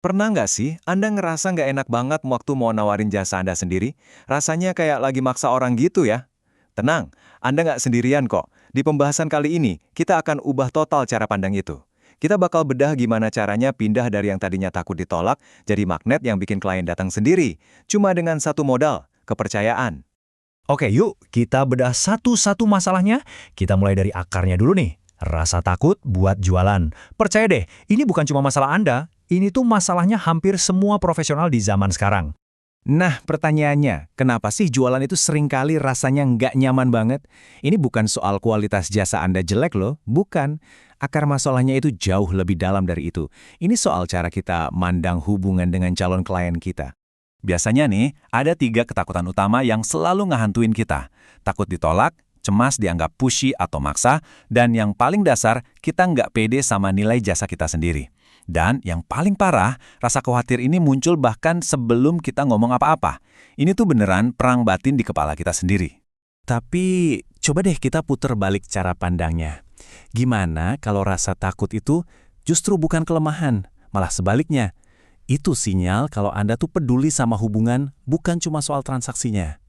Pernah nggak sih Anda ngerasa nggak enak banget waktu mau nawarin jasa Anda sendiri? Rasanya kayak lagi maksa orang gitu ya? Tenang, Anda nggak sendirian kok. Di pembahasan kali ini, kita akan ubah total cara pandang itu. Kita bakal bedah gimana caranya pindah dari yang tadinya takut ditolak, jadi magnet yang bikin klien datang sendiri. Cuma dengan satu modal, kepercayaan. Oke, yuk kita bedah satu-satu masalahnya. Kita mulai dari akarnya dulu nih. Rasa takut buat jualan. Percaya deh, ini bukan cuma masalah Anda. Ini tuh masalahnya hampir semua profesional di zaman sekarang. Nah, pertanyaannya, kenapa sih jualan itu seringkali rasanya nggak nyaman banget? Ini bukan soal kualitas jasa Anda jelek loh, bukan. Akar masalahnya itu jauh lebih dalam dari itu. Ini soal cara kita mandang hubungan dengan calon klien kita. Biasanya nih, ada 3 ketakutan utama yang selalu ngehantuin kita. Takut ditolak, cemas dianggap pushy atau maksa, dan yang paling dasar, kita nggak pede sama nilai jasa kita sendiri. Dan yang paling parah, rasa khawatir ini muncul bahkan sebelum kita ngomong apa-apa. Ini tuh beneran perang batin di kepala kita sendiri. Tapi, coba deh kita puter balik cara pandangnya. Gimana kalau rasa takut itu justru bukan kelemahan, malah sebaliknya. Itu sinyal kalau Anda tuh peduli sama hubungan, bukan cuma soal transaksinya.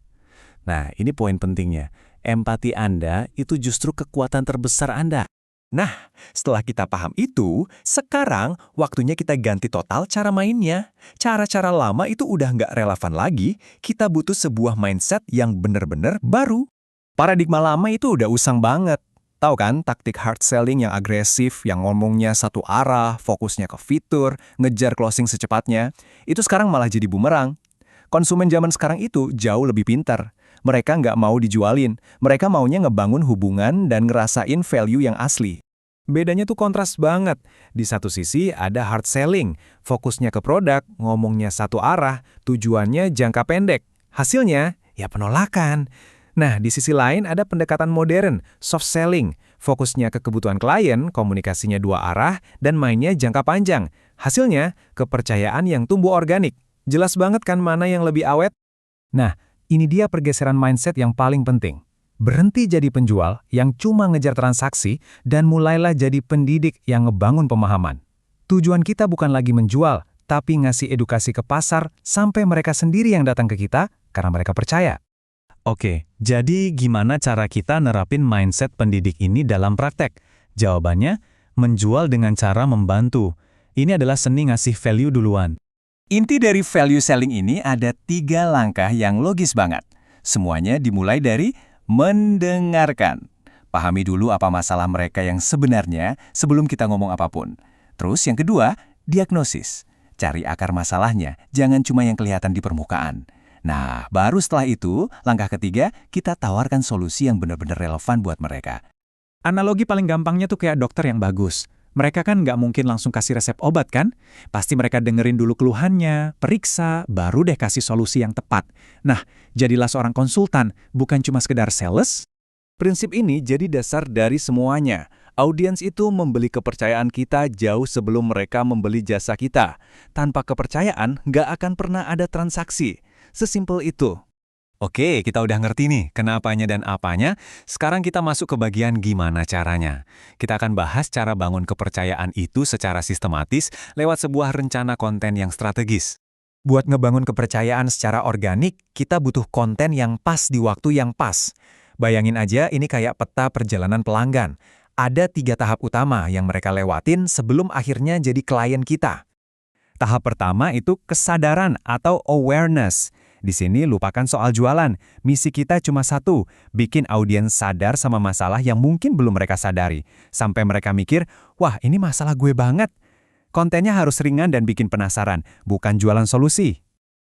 Nah, ini poin pentingnya. Empati Anda itu justru kekuatan terbesar Anda. Nah, setelah kita paham itu, sekarang waktunya kita ganti total cara mainnya. Cara-cara lama itu udah nggak relevan lagi, kita butuh sebuah mindset yang bener-bener baru. Paradigma lama itu udah usang banget. Tahu kan, taktik hard selling yang agresif, yang ngomongnya satu arah, fokusnya ke fitur, ngejar closing secepatnya, itu sekarang malah jadi bumerang. Konsumen zaman sekarang itu jauh lebih pintar. Mereka nggak mau dijualin, mereka maunya ngebangun hubungan dan ngerasain value yang asli. Bedanya tuh kontras banget. Di satu sisi ada hard selling, fokusnya ke produk, ngomongnya satu arah, tujuannya jangka pendek. Hasilnya, ya penolakan. Nah, di sisi lain ada pendekatan modern, soft selling. Fokusnya ke kebutuhan klien, komunikasinya dua arah, dan mainnya jangka panjang. Hasilnya, kepercayaan yang tumbuh organik. Jelas banget kan mana yang lebih awet? Nah, ini dia pergeseran mindset yang paling penting. Berhenti jadi penjual yang cuma ngejar transaksi dan mulailah jadi pendidik yang ngebangun pemahaman. Tujuan kita bukan lagi menjual, tapi ngasih edukasi ke pasar sampai mereka sendiri yang datang ke kita karena mereka percaya. Oke, jadi gimana cara kita nerapin mindset pendidik ini dalam praktek? Jawabannya, menjual dengan cara membantu. Ini adalah seni ngasih value duluan. Inti dari value selling ini ada 3 langkah yang logis banget. Semuanya dimulai dari mendengarkan. Pahami dulu apa masalah mereka yang sebenarnya sebelum kita ngomong apapun. Terus yang kedua, diagnosis. Cari akar masalahnya, jangan cuma yang kelihatan di permukaan. Nah, baru setelah itu, langkah ketiga, kita tawarkan solusi yang benar-benar relevan buat mereka. Analogi paling gampangnya tuh kayak dokter yang bagus. Mereka kan nggak mungkin langsung kasih resep obat kan? Pasti mereka dengerin dulu keluhannya, periksa, baru deh kasih solusi yang tepat. Nah, jadilah seorang konsultan, bukan cuma sekedar sales. Prinsip ini jadi dasar dari semuanya. Audiens itu membeli kepercayaan kita jauh sebelum mereka membeli jasa kita. Tanpa kepercayaan, nggak akan pernah ada transaksi. Sesimpel itu. Oke, kita udah ngerti nih kenapanya dan apanya. Sekarang kita masuk ke bagian gimana caranya. Kita akan bahas cara bangun kepercayaan itu secara sistematis lewat sebuah rencana konten yang strategis. Buat ngebangun kepercayaan secara organik, kita butuh konten yang pas di waktu yang pas. Bayangin aja ini kayak peta perjalanan pelanggan. Ada 3 tahap utama yang mereka lewatin sebelum akhirnya jadi klien kita. Tahap pertama itu kesadaran atau awareness. Di sini lupakan soal jualan. Misi kita cuma satu, bikin audiens sadar sama masalah yang mungkin belum mereka sadari. Sampai mereka mikir, wah ini masalah gue banget. Kontennya harus ringan dan bikin penasaran, bukan jualan solusi.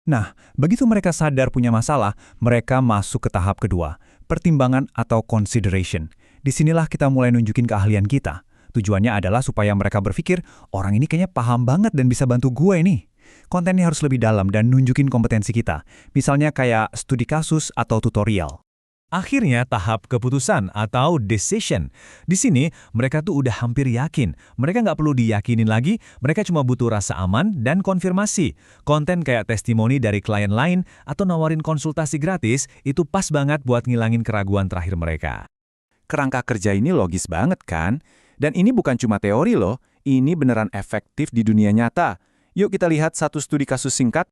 Nah, begitu mereka sadar punya masalah, mereka masuk ke tahap kedua, pertimbangan atau consideration. Disinilah kita mulai nunjukin keahlian kita. Tujuannya adalah supaya mereka berpikir, orang ini kayaknya paham banget dan bisa bantu gue nih. Kontennya harus lebih dalam dan nunjukin kompetensi kita, misalnya kayak studi kasus atau tutorial. Akhirnya tahap keputusan atau decision. Di sini mereka tuh udah hampir yakin. Mereka nggak perlu diyakinin lagi, mereka cuma butuh rasa aman dan konfirmasi. Konten kayak testimoni dari klien lain atau nawarin konsultasi gratis itu pas banget buat ngilangin keraguan terakhir mereka. Kerangka kerja ini logis banget kan? Dan ini bukan cuma teori loh, ini beneran efektif di dunia nyata. Yuk kita lihat satu studi kasus singkat.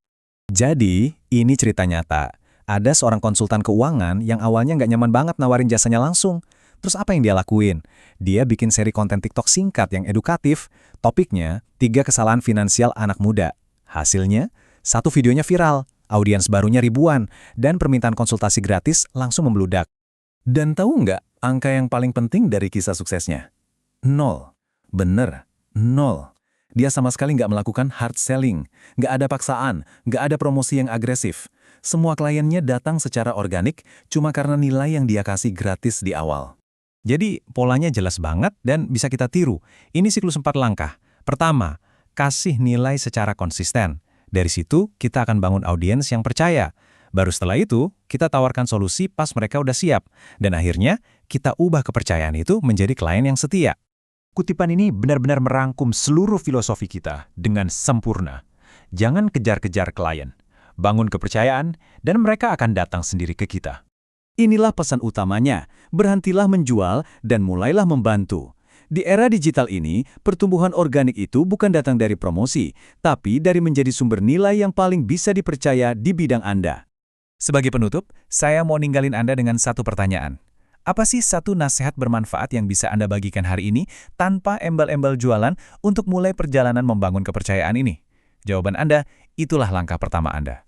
Jadi, ini cerita nyata. Ada seorang konsultan keuangan yang awalnya nggak nyaman banget nawarin jasanya langsung. Terus apa yang dia lakuin? Dia bikin seri konten TikTok singkat yang edukatif. Topiknya, 3 kesalahan finansial anak muda. Hasilnya, satu videonya viral, audiens barunya ribuan, dan permintaan konsultasi gratis langsung membludak. Dan tahu nggak angka yang paling penting dari kisah suksesnya? 0. Bener, 0. Dia sama sekali nggak melakukan hard selling, nggak ada paksaan, nggak ada promosi yang agresif. Semua kliennya datang secara organik cuma karena nilai yang dia kasih gratis di awal. Jadi, polanya jelas banget dan bisa kita tiru. Ini siklus 4 langkah. Pertama, kasih nilai secara konsisten. Dari situ, kita akan bangun audiens yang percaya. Baru setelah itu, kita tawarkan solusi pas mereka udah siap. Dan akhirnya, kita ubah kepercayaan itu menjadi klien yang setia. Kutipan ini benar-benar merangkum seluruh filosofi kita dengan sempurna. Jangan kejar-kejar klien. Bangun kepercayaan, dan mereka akan datang sendiri ke kita. Inilah pesan utamanya, berhentilah menjual dan mulailah membantu. Di era digital ini, pertumbuhan organik itu bukan datang dari promosi, tapi dari menjadi sumber nilai yang paling bisa dipercaya di bidang Anda. Sebagai penutup, saya mau ninggalin Anda dengan satu pertanyaan. Apa sih satu nasihat bermanfaat yang bisa Anda bagikan hari ini tanpa embel-embel jualan untuk mulai perjalanan membangun kepercayaan ini? Jawaban Anda, itulah langkah pertama Anda.